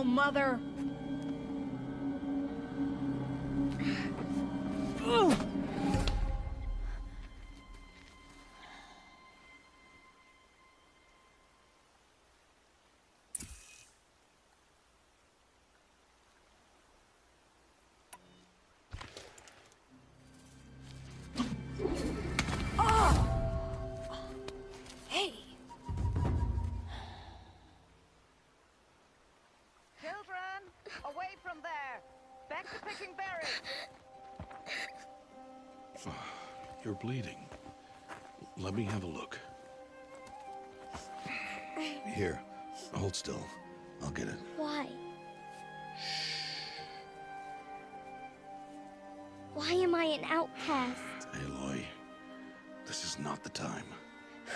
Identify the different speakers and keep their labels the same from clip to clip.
Speaker 1: now, Mother.
Speaker 2: Hey!
Speaker 3: Children, away from there. Back to picking berries.
Speaker 4: You're bleeding. Let me have a look. Here, hold still. I'll get it.
Speaker 2: Why? Why am I an outcast?
Speaker 4: Aloy, this is not the time.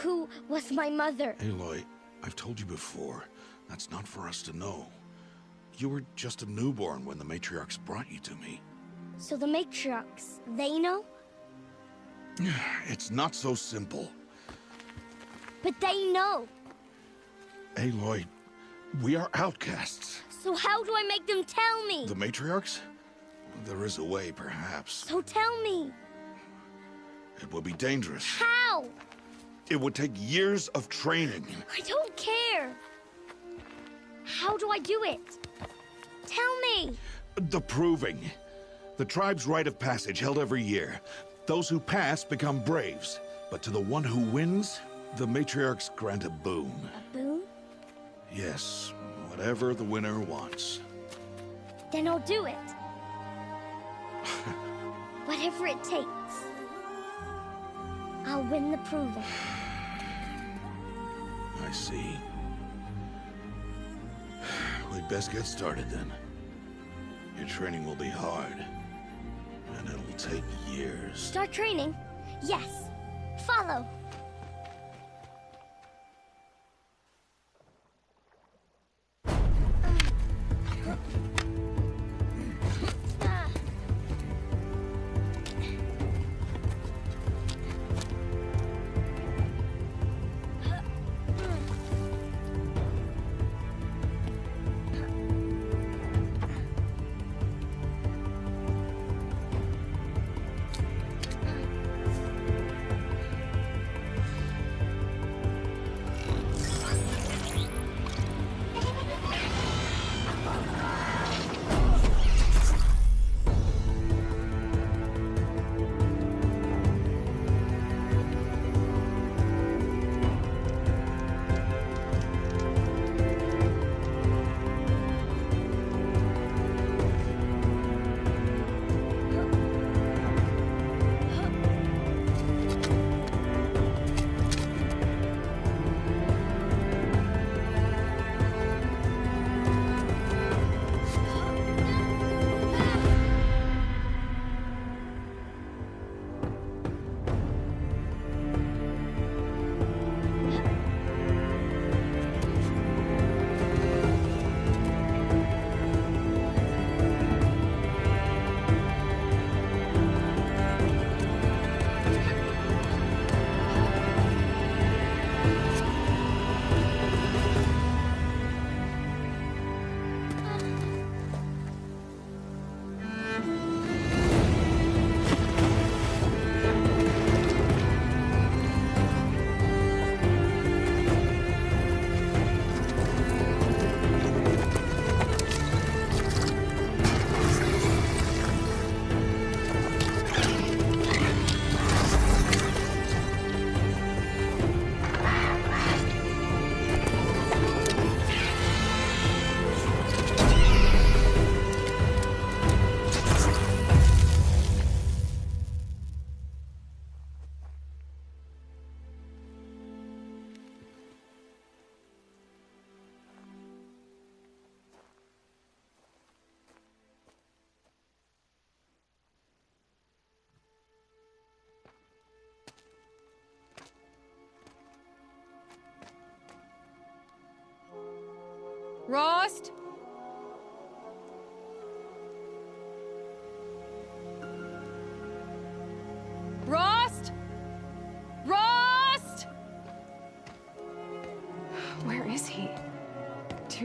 Speaker 2: Who was my mother?
Speaker 4: Aloy, I've told you before, that's not for us to know. You were just a newborn when the matriarchs brought you to me.
Speaker 2: So the matriarchs, they know?
Speaker 4: It's not so simple.
Speaker 2: But they know.
Speaker 4: Aloy, we are outcasts.
Speaker 2: So how do I make them tell me?
Speaker 4: The matriarchs? There is a way, perhaps.
Speaker 2: So tell me.
Speaker 4: It would be dangerous.
Speaker 2: How?
Speaker 4: It would take years of training.
Speaker 2: I don't care. How do I do it? Tell me.
Speaker 4: The proving. The tribe's rite of passage held every year. Those who pass become braves. But to the one who wins, the matriarchs grant a boon.
Speaker 2: A boon?
Speaker 4: Yes, whatever the winner wants.
Speaker 2: Then I'll do it. Whatever it takes. I'll win the proving.
Speaker 4: I see. We'd best get started then. Your training will be hard. And it'll take years.
Speaker 2: Start training? Yes. Follow.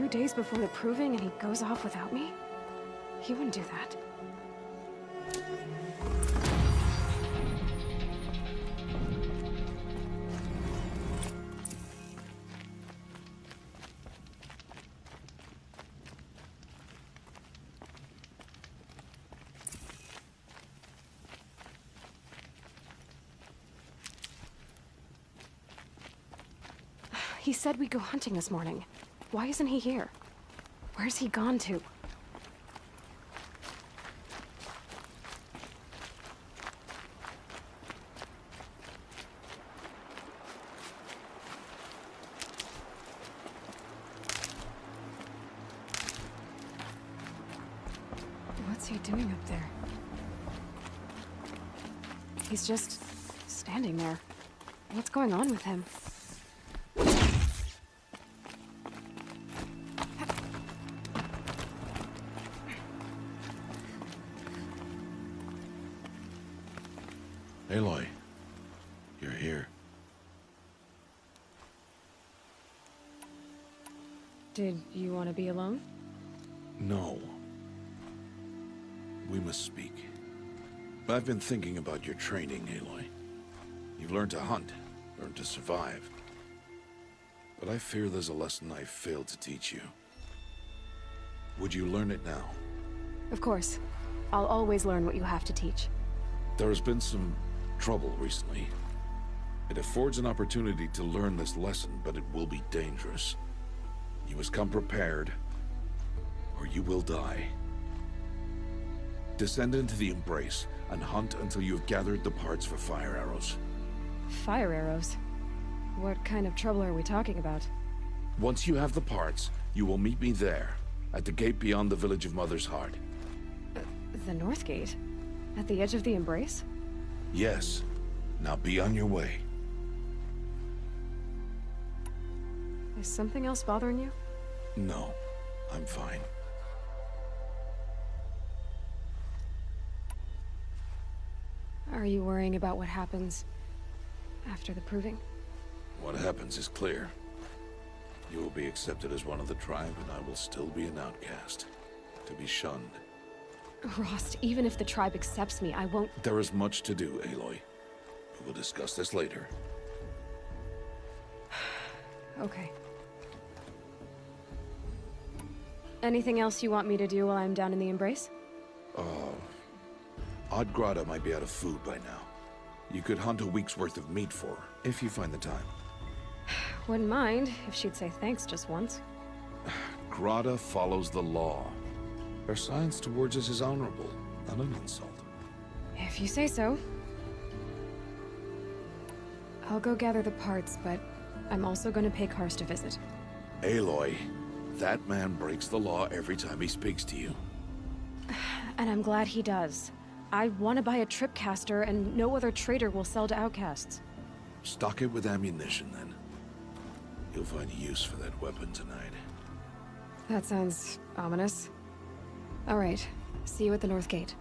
Speaker 1: 2 days before the proving and he goes off without me? He wouldn't do that. He said we'd go hunting this morning. Why isn't he here? Where's he gone to? What's he doing up there? He's just standing there. What's going on with him?
Speaker 4: Aloy, you're here.
Speaker 1: Did you want to be alone?
Speaker 4: No. We must speak. I've been thinking about your training, Aloy. You've learned to hunt, learned to survive. But I fear there's a lesson I failed to teach you. Would you learn it now?
Speaker 1: Of course. I'll always learn what you have to teach.
Speaker 4: There has been some trouble recently. It affords an opportunity to learn this lesson, but it will be dangerous. You must come prepared, or you will die. Descend into the Embrace and hunt until you have gathered the parts for fire arrows.
Speaker 1: Fire arrows? What kind of trouble are we talking about?
Speaker 4: Once you have the parts, you will meet me there, at the gate beyond the village of Mother's Heart.
Speaker 1: The North Gate? At the edge of the Embrace?
Speaker 4: Yes. Now be on your way.
Speaker 1: Is something else bothering you?
Speaker 4: No, I'm fine.
Speaker 1: Are you worrying about what happens after the proving?
Speaker 4: What happens is clear. You will be accepted as one of the tribe, and I will still be an outcast. To be shunned.
Speaker 1: Rost, even if the tribe accepts me, I won't—
Speaker 4: There is much to do, Aloy. We will discuss this later.
Speaker 1: Okay. Anything else you want me to do while I'm down in the Embrace?
Speaker 4: Odd Grata might be out of food by now. You could hunt a week's worth of meat for her, if you find the time.
Speaker 1: Wouldn't mind if she'd say thanks just once.
Speaker 4: Grata follows the law. Her science towards us is honorable, not an insult.
Speaker 1: If you say so. I'll go gather the parts, but I'm also going to pay Karst a visit.
Speaker 4: Aloy, that man breaks the law every time he speaks to you.
Speaker 1: And I'm glad he does. I want to buy a tripcaster, and no other trader will sell to outcasts.
Speaker 4: Stock it with ammunition, then. You'll find use for that weapon tonight.
Speaker 1: That sounds ominous. All right. See you at the North Gate.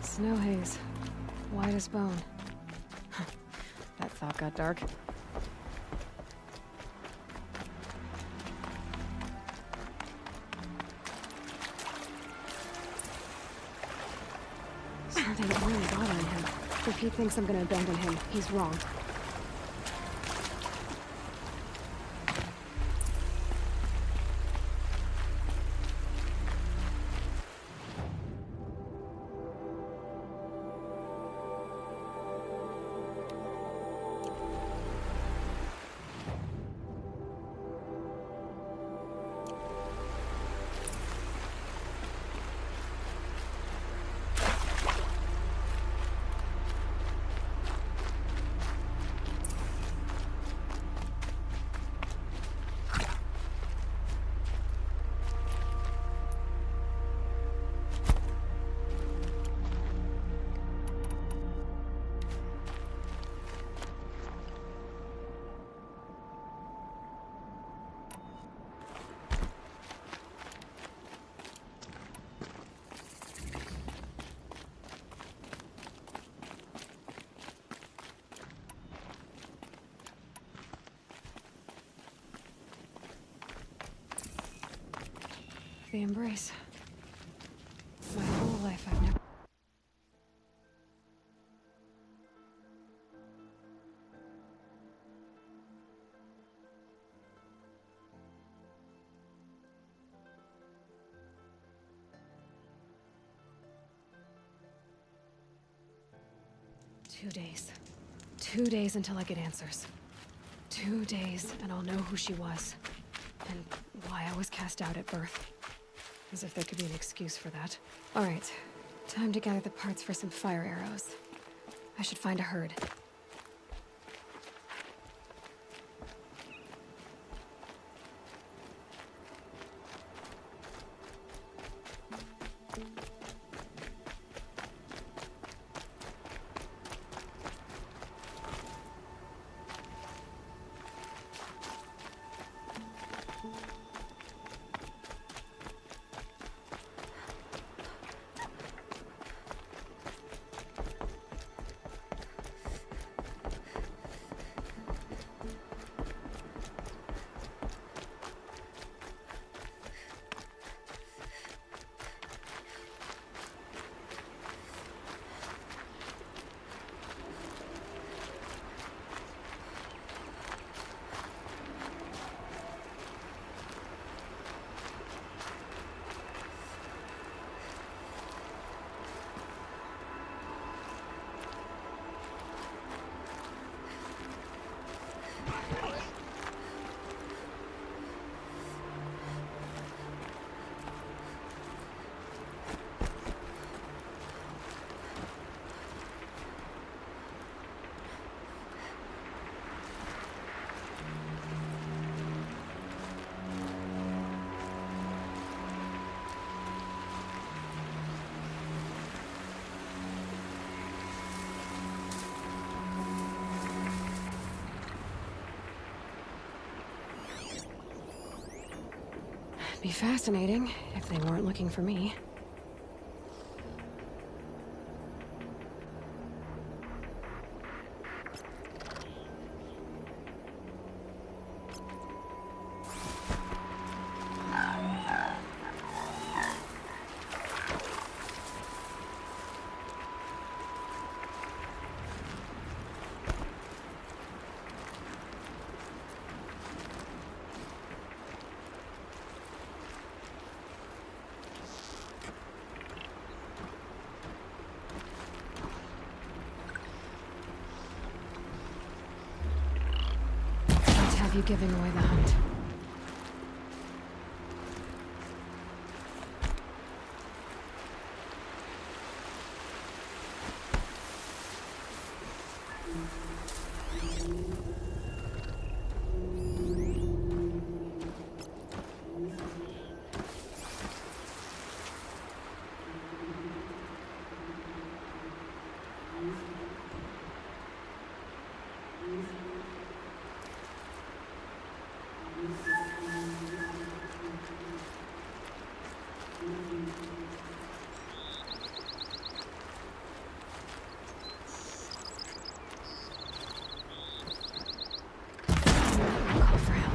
Speaker 1: Snow haze. White as bone. That thought got dark. Something really bothering him. If he thinks I'm gonna abandon him, he's wrong. The embrace. My whole life I've never... Two days. 2 days until I get answers. 2 days, and I'll know who she was. And why I was cast out at birth. As if there could be an excuse for that. Alright, time to gather the parts for some fire arrows. I should find a herd. Be fascinating if they weren't looking for me. Have you giving away the hunt? Call for help.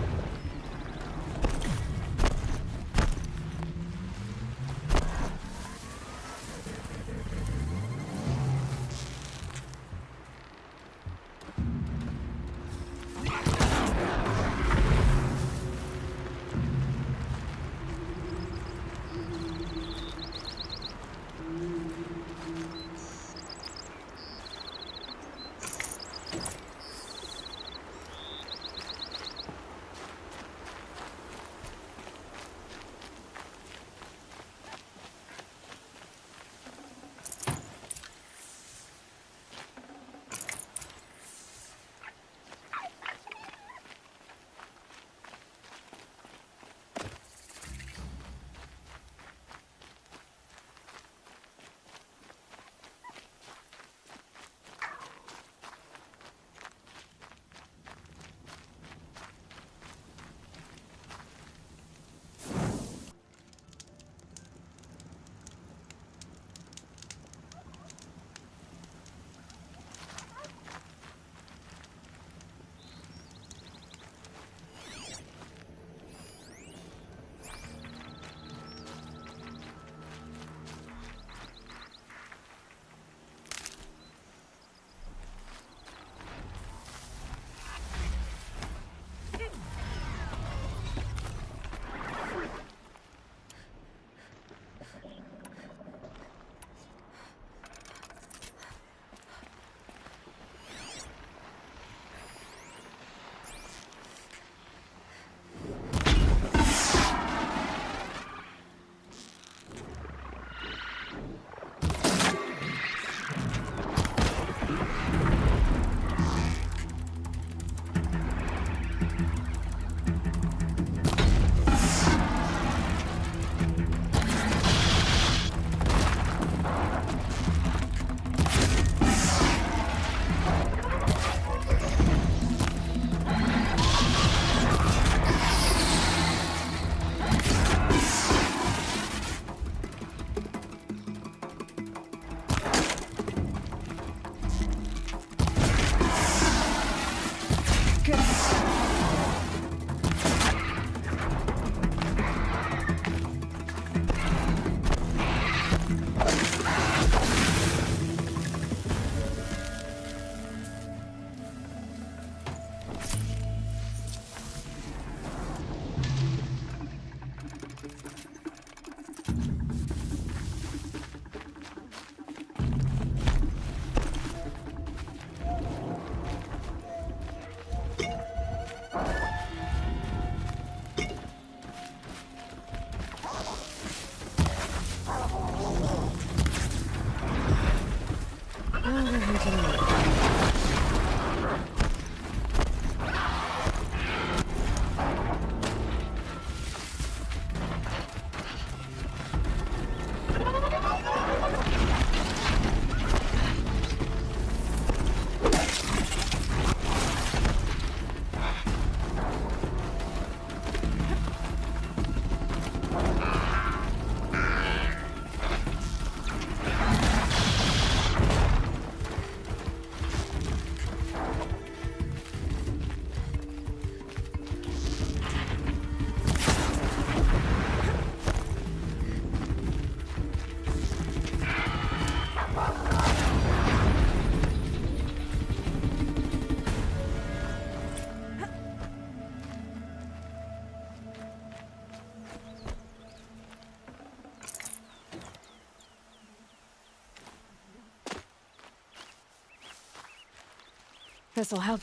Speaker 1: This'll help.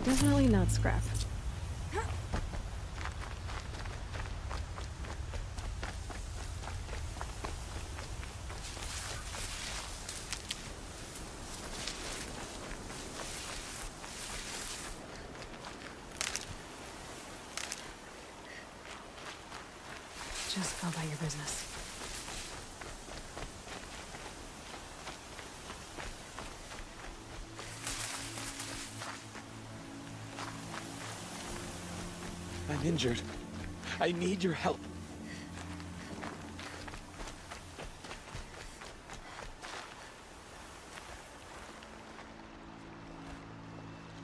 Speaker 1: Definitely not scrap. Just go about your business.
Speaker 5: I'm injured. I need your help.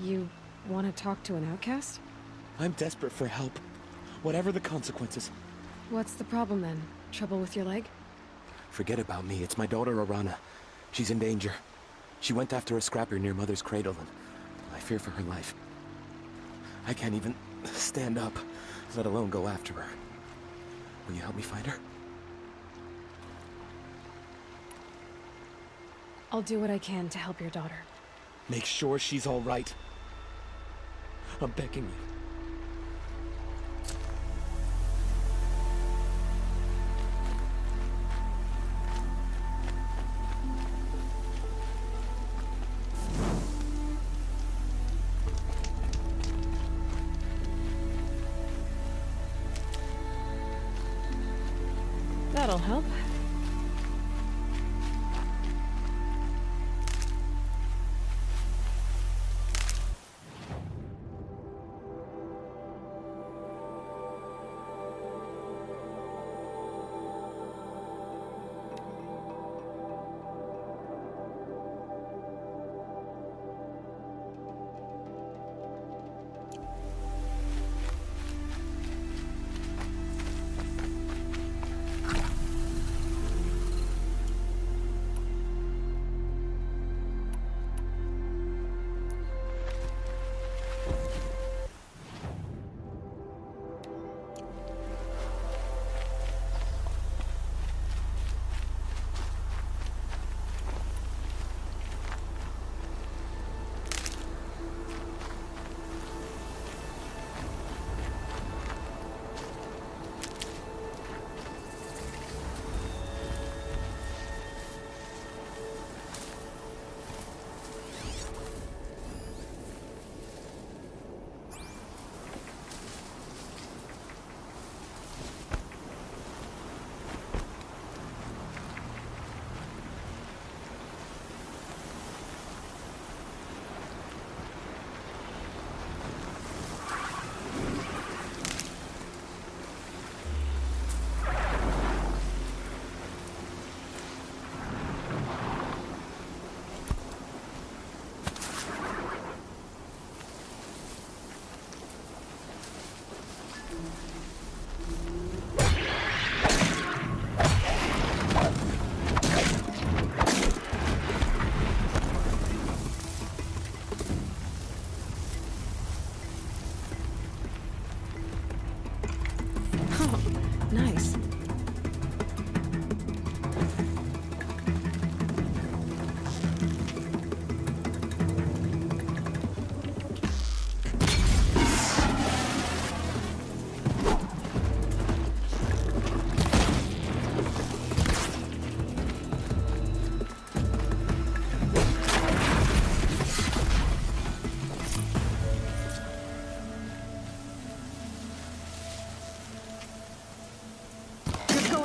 Speaker 1: You want to talk to an outcast?
Speaker 5: I'm desperate for help. Whatever the consequences.
Speaker 1: What's the problem then? Trouble with your leg?
Speaker 5: Forget about me. It's my daughter, Arana. She's in danger. She went after a scrapper near Mother's cradle, and I fear for her life. I can't even stand up, let alone go after her. Will you help me find her?
Speaker 1: I'll do what I can to help your daughter.
Speaker 5: Make sure she's all right. I'm begging you.
Speaker 1: That'll help.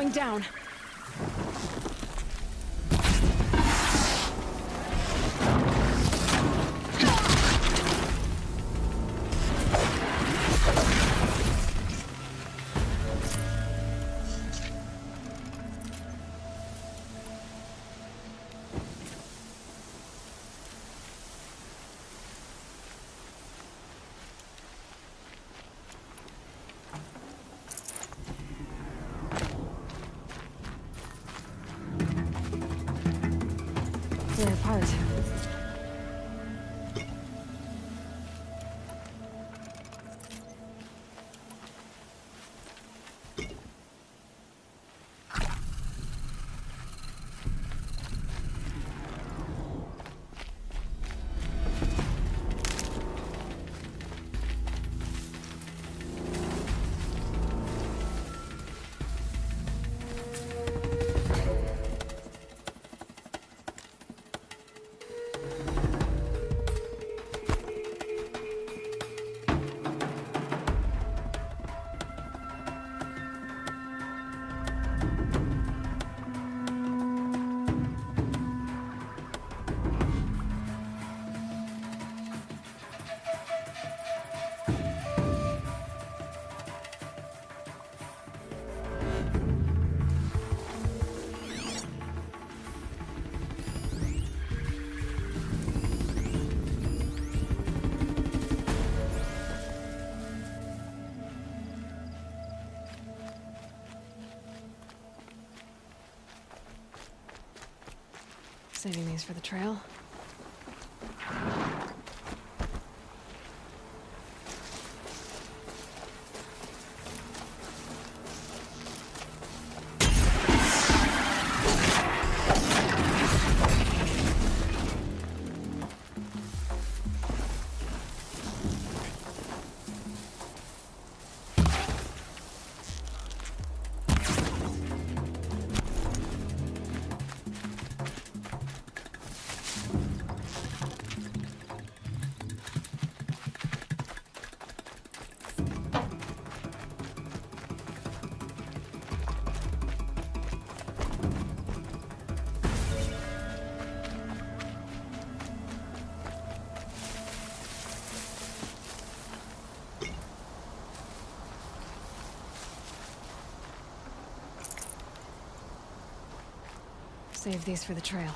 Speaker 1: going down. They're apart. Saving these for the trail. Save these for the trail.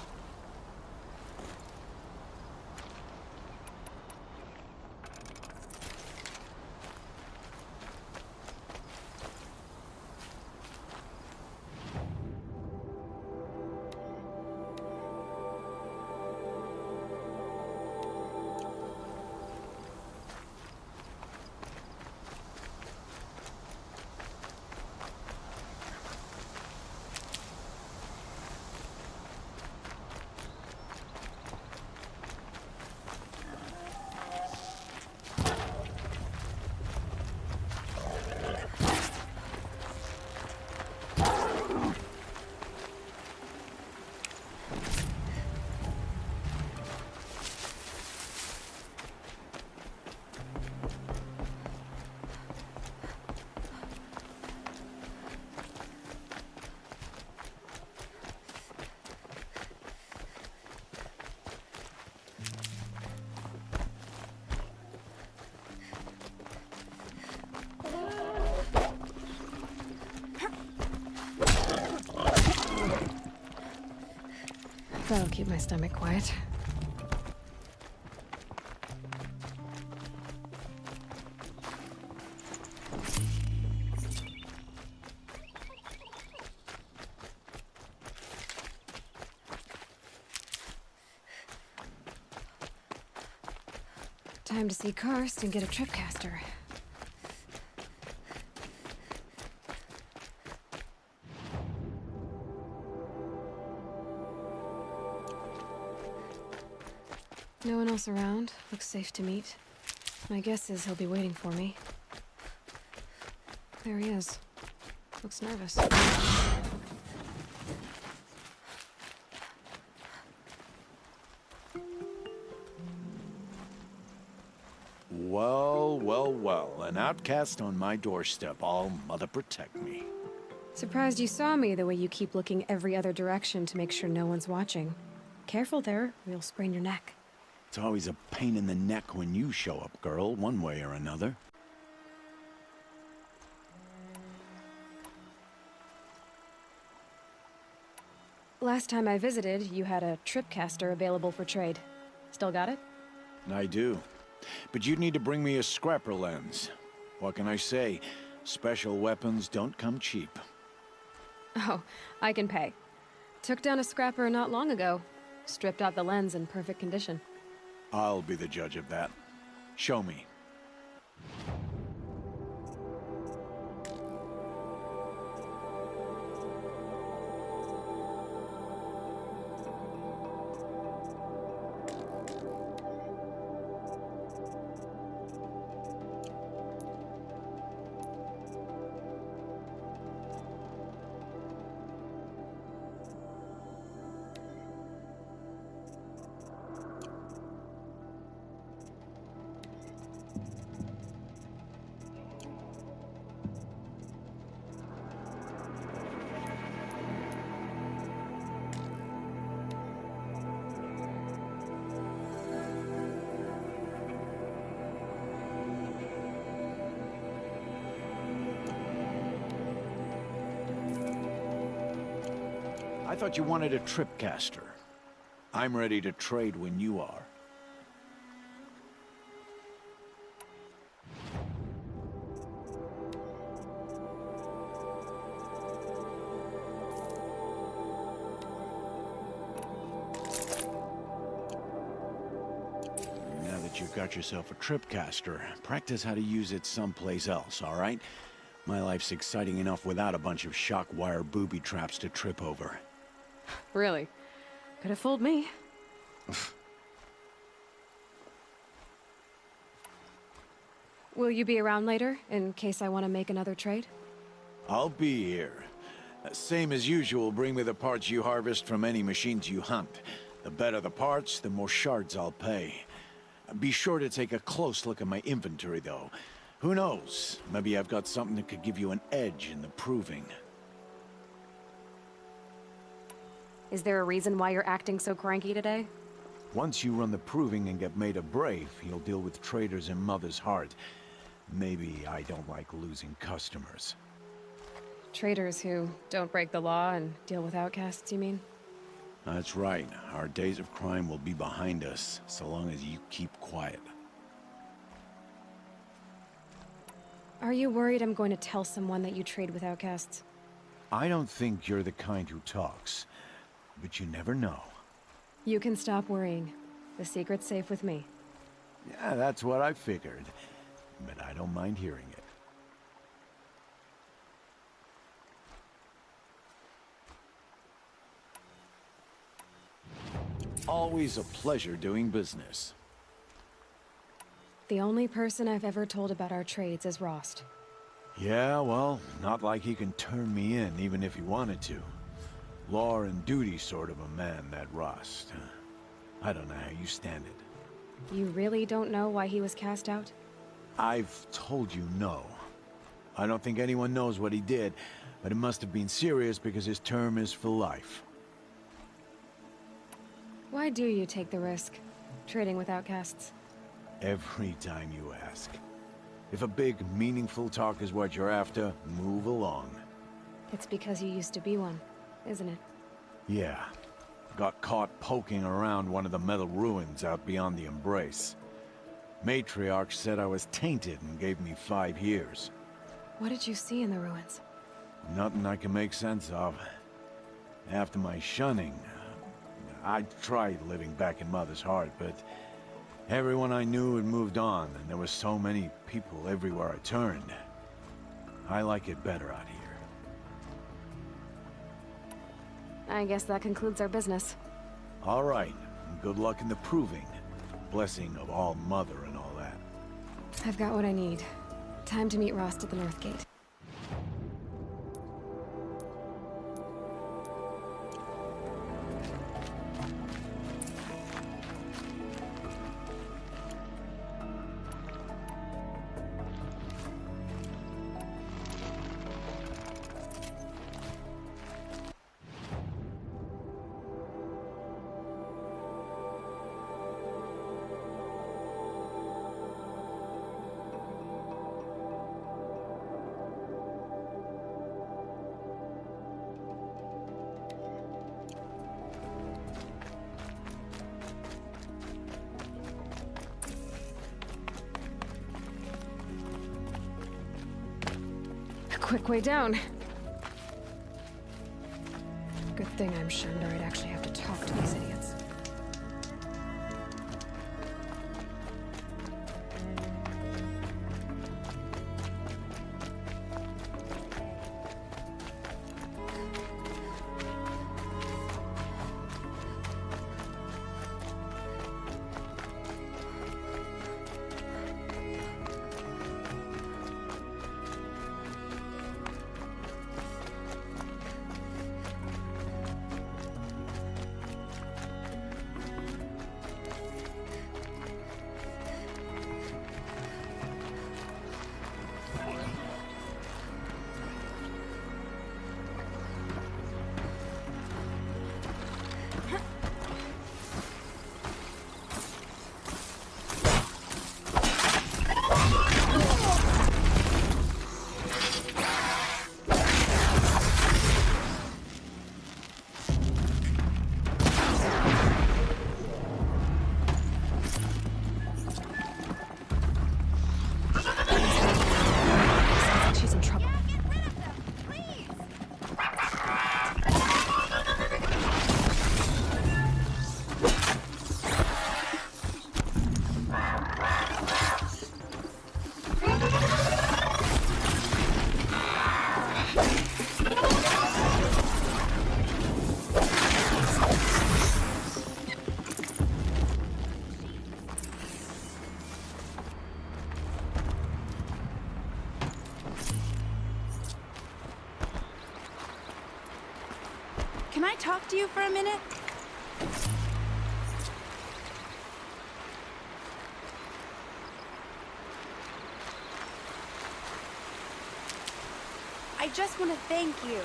Speaker 1: That'll keep my stomach quiet. Time to see Karst and get a tripcaster. No one else around. Looks safe to meet. My guess is he'll be waiting for me. There he is. Looks nervous.
Speaker 6: Well, well, well. An outcast on my doorstep. All mother protect me.
Speaker 1: Surprised you saw me the way you keep looking every other direction to make sure no one's watching. Careful there, or you'll sprain your neck.
Speaker 6: It's always a pain in the neck when you show up, girl, one way or another.
Speaker 1: Last time I visited, you had a tripcaster available for trade. Still got it?
Speaker 6: I do. But you'd need to bring me a scrapper lens. What can I say? Special weapons don't come cheap.
Speaker 1: Oh, I can pay. Took down a scrapper not long ago. Stripped out the lens in perfect condition.
Speaker 6: I'll be the judge of that. Show me. I thought you wanted a tripcaster. I'm ready to trade when you are. Now that you've got yourself a tripcaster, practice how to use it someplace else, all right? My life's exciting enough without a bunch of shock wire booby traps to trip over.
Speaker 1: Really? Could have fooled me. Will you be around later, in case I want to make another trade?
Speaker 6: I'll be here. Same as usual, bring me the parts you harvest from any machines you hunt. The better the parts, the more shards I'll pay. Be sure to take a close look at my inventory, though. Who knows? Maybe I've got something that could give you an edge in the proving.
Speaker 1: Is there a reason why you're acting so cranky today?
Speaker 6: Once you run the proving and get made a brave, you'll deal with traitors in Mother's Heart. Maybe I don't like losing customers.
Speaker 1: Traitors who don't break the law and deal with outcasts, you mean?
Speaker 6: That's right. Our days of crime will be behind us, so long as you keep quiet.
Speaker 1: Are you worried I'm going to tell someone that you trade with outcasts?
Speaker 6: I don't think you're the kind who talks, but you never know.
Speaker 1: You can stop worrying. The secret's safe with me.
Speaker 6: Yeah, that's what I figured, but I don't mind hearing it. Always a pleasure doing business.
Speaker 1: The only person I've ever told about our trades is Rost.
Speaker 6: Yeah, well, not like he can turn me in, even if he wanted to. Law and duty sort of a man, that Rost. I don't know how you stand it.
Speaker 1: You really don't know why he was cast out?
Speaker 6: I've told you no. I don't think anyone knows what he did, but it must have been serious because his term is for life.
Speaker 1: Why do you take the risk, trading with outcasts?
Speaker 6: Every time you ask. If a big, meaningful talk is what you're after, move along.
Speaker 1: It's because you used to be one, isn't it?
Speaker 6: Yeah. Got caught poking around one of the metal ruins out beyond the Embrace. Matriarch said I was tainted and gave me 5 years.
Speaker 1: What did you see in the ruins?
Speaker 6: Nothing I can make sense of. After my shunning, I tried living back in Mother's Heart, but everyone I knew had moved on, and there were so many people everywhere I turned. I like it better out here.
Speaker 1: I guess that concludes our business.
Speaker 6: All right. Good luck in the proving. Blessing of All Mother and all that.
Speaker 1: I've got what I need. Time to meet Rost at the North Gate. quick way down. Good thing I'm shunned, or I'd actually have to talk to these idiots. She's in trouble.
Speaker 7: Can I talk to you for a minute? I just want to thank you.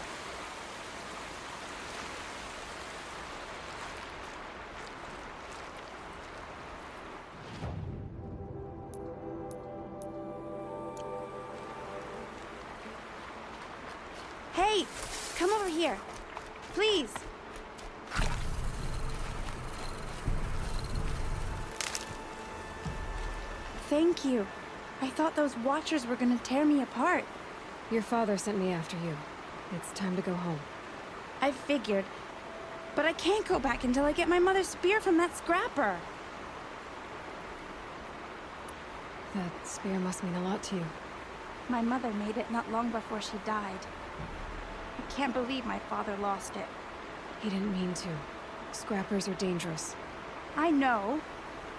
Speaker 7: Hey, come over here. Please. Thank you. I thought those Watchers were gonna tear me apart.
Speaker 1: Your father sent me after you. It's time to go home.
Speaker 7: I figured. But I can't go back until I get my mother's spear from that scrapper.
Speaker 1: That spear must mean a lot to you.
Speaker 7: My mother made it not long before she died. I can't believe my father lost it.
Speaker 1: He didn't mean to. Scrappers are dangerous.
Speaker 7: I know.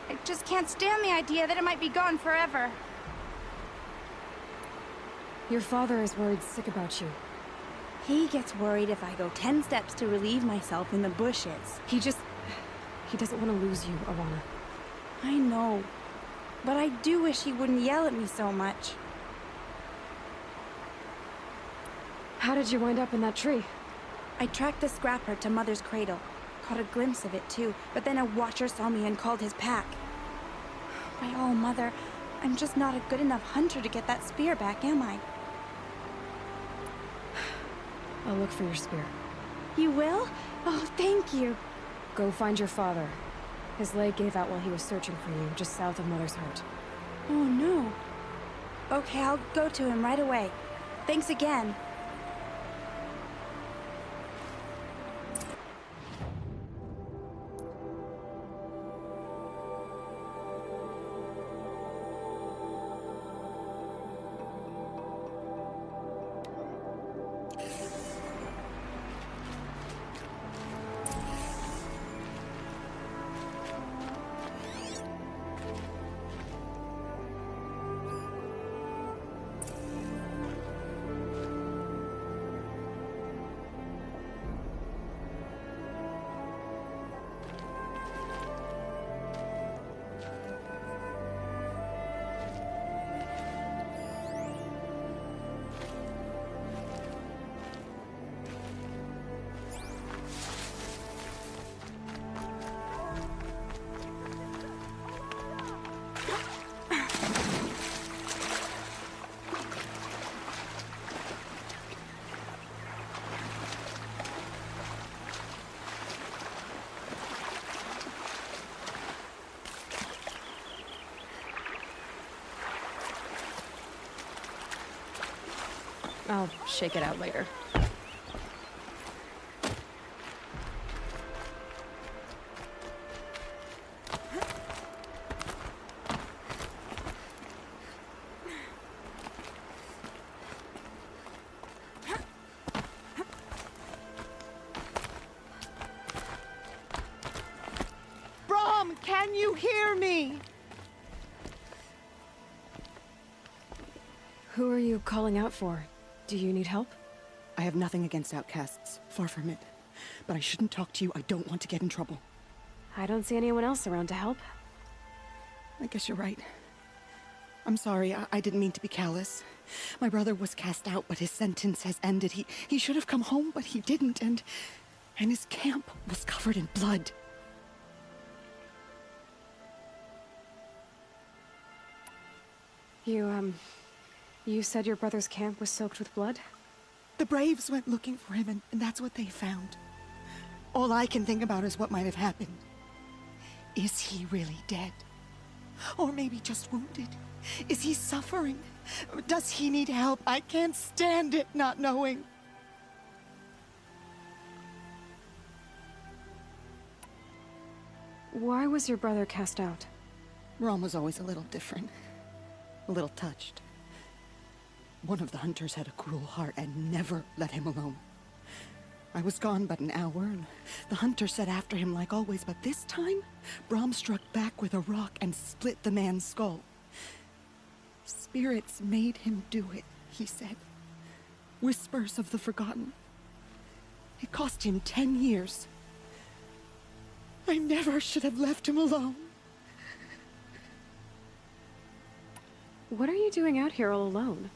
Speaker 7: I just can't stand the idea that it might be gone forever.
Speaker 1: Your father is worried sick about you.
Speaker 7: He gets worried if I go 10 steps to relieve myself in the bushes.
Speaker 1: He doesn't want to lose you, Arana.
Speaker 7: I know. But I do wish he wouldn't yell at me so much.
Speaker 1: How did you wind up in that tree?
Speaker 7: I tracked the scrapper to Mother's cradle. Caught a glimpse of it too, but then a Watcher saw me and called his pack. My oh, Mother, I'm just not a good enough hunter to get that spear back, am I?
Speaker 1: I'll look for your spear.
Speaker 7: You will? Oh, thank you.
Speaker 1: Go find your father. His leg gave out while he was searching for you, just south of Mother's Heart.
Speaker 7: Oh, no. Okay, I'll go to him right away. Thanks again.
Speaker 1: I'll shake it out later.
Speaker 3: Brom, can you hear me?
Speaker 1: Who are you calling out for? Do you need help?
Speaker 8: I have nothing against outcasts. Far from it. But I shouldn't talk to you. I don't want to get in trouble.
Speaker 1: I don't see anyone else around to help.
Speaker 8: I guess you're right. I'm sorry. I didn't mean to be callous. My brother was cast out, but his sentence has ended. He should have come home, but he didn't, and his camp was covered in blood.
Speaker 1: You said your brother's camp was soaked with blood?
Speaker 8: The Braves went looking for him, and that's what they found. All I can think about is what might have happened. Is he really dead? Or maybe just wounded? Is he suffering? Does he need help? I can't stand it not knowing.
Speaker 1: Why was your brother cast out?
Speaker 8: Rom was always a little different. A little touched. One of the hunters had a cruel heart and never let him alone. I was gone but an hour, and the hunter set after him like always, but this time, Brom struck back with a rock and split the man's skull. Spirits made him do it, he said. Whispers of the forgotten. It cost him 10 years. I never should have left him alone.
Speaker 1: What are you doing out here all alone?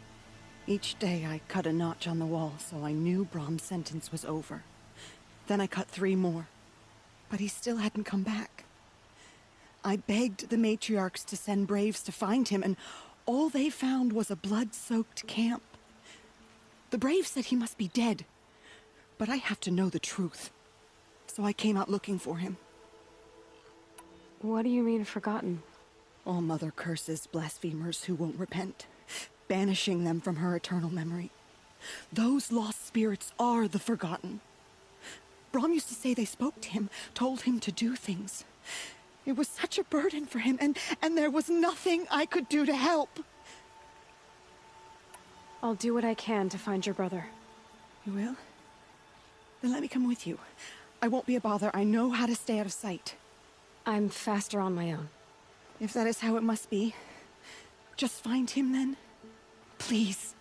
Speaker 8: Each day I cut a notch on the wall, so I knew Brom's sentence was over. Then I cut 3 more, but he still hadn't come back. I begged the matriarchs to send braves to find him, and all they found was a blood-soaked camp. The braves said he must be dead, but I have to know the truth. So I came out looking for him.
Speaker 1: What do you mean, forgotten?
Speaker 8: All Mother curses blasphemers who won't repent, banishing them from her eternal memory. Those lost spirits are the forgotten. Brom used to say they spoke to him, told him to do things. It was such a burden for him, and there was nothing I could do to help.
Speaker 1: I'll do what I can to find your brother.
Speaker 8: You will? Then let me come with you. I won't be a bother. I know how to stay out of sight.
Speaker 1: I'm faster on my own.
Speaker 8: If that is how it must be, just find him then. Please.